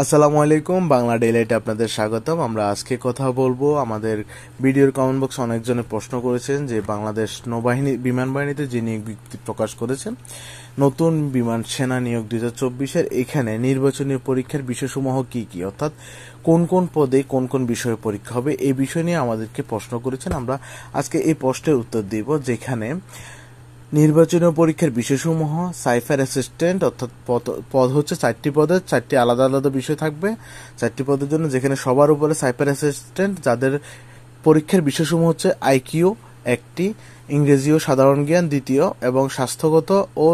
আসসালামু আলাইকুম, বাংলা ডেইলাইটে আপনাদের স্বাগতম। আমরা আজকে কথা বলবো, আমাদের ভিডিওর কমেন্ট বক্সে অনেকজনে প্রশ্ন করেছেন যে বাংলাদেশ নৌবাহিনী বিমান বাহিনীতে যে নিয়োগ বিজ্ঞপ্তি প্রকাশ করেছেন নতুন বিমান সেনা নিয়োগ 2024-এর, এখানে নির্বাচনী পরীক্ষার বিষয়সমূহ কি কি, অর্থাৎ কোন কোন পদে কোন কোন বিষয়ে পরীক্ষা হবে, এই বিষয় নিয়ে আমাদেরকে প্রশ্ন করেছেন। আমরা আজকে এই প্রশ্নের উত্তর দিব, যেখানে নির্বাচনী পরীক্ষার বিষয়সমূহ সাইফার অ্যাসিস্ট্যান্ট, অর্থাৎ পদ হচ্ছে 4টি পদের, 4টি আলাদা আলাদা বিষয় থাকবে 4টি পদের জন্য, যেখানে সবার উপরে সাইফার অ্যাসিস্ট্যান্ট, যাদের পরীক্ষার বিষয়সমূহ হচ্ছে আইকিউ 1টি, ইংরেজি ও সাধারণ জ্ঞান 2য়, এবং স্বাস্থ্যগত ও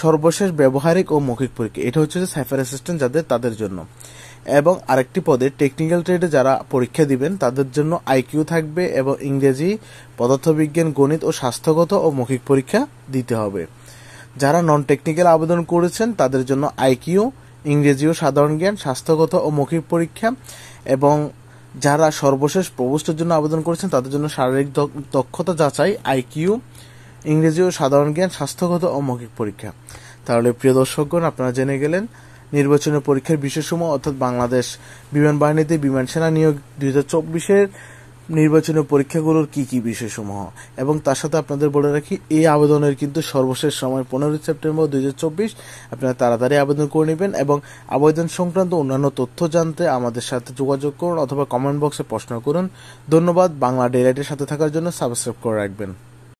সর্বশেষ ব্যবহারিক ও মৌখিক পরীক্ষা। এটা হচ্ছে যে সাইফার অ্যাসিস্ট্যান্ট তাদের জন্য। এবং আরেকটি পদে টেকনিক্যাল ট্রেডে যারা পরীক্ষা দিবেন তাদের জন্য আইকিউ থাকবে, এবং ইংরেজি, পদার্থবিজ্ঞান, গণিত ও স্বাস্থ্যগত ও মৌখিক পরীক্ষা দিতে হবে। যারা নন টেকনিক্যাল আবেদন করেছেন তাদের জন্য আইকিউ, ইংরেজি ও সাধারণ জ্ঞান, স্বাস্থ্যগত ও মৌখিক পরীক্ষা, এবং যারা সর্বশেষ প্রবোস্টের জন্য আবেদন করেছেন তাদের জন্য শারীরিক দক্ষতা যাচাই, আইকিউ, ইংরেজি ও সাধারণ জ্ঞান, স্বাস্থ্যগত ও মৌখিক পরীক্ষা। তাহলে প্রিয় দর্শকগণ, আপনারা জেনে গেলেন নির্বাচনী পরীক্ষার বিষয়সমূহ, অর্থাৎ বাংলাদেশ বিমান বাহিনীতে বিমান সেনা নিয়োগ 2024-এর নির্বাচনী পরীক্ষাগুলোর কি কি বিষয়সমূহ। এবং তার সাথে আপনাদের বলে রাখি, এই আবেদনের কিন্তু সর্বশেষ সময় 15 সেপ্টেম্বর 2024। আপনারা তাড়াতাড়ি আবেদন করে নেবেন, এবং আবেদন সংক্রান্ত অন্যান্য তথ্য জানতে আমাদের সাথে যোগাযোগ করুন অথবা কমেন্ট বক্সে প্রশ্ন করুন। ধন্যবাদ। বাংলা ডেইলাইটের সাথে থাকার জন্য সাবস্ক্রাইব করে রাখবেন।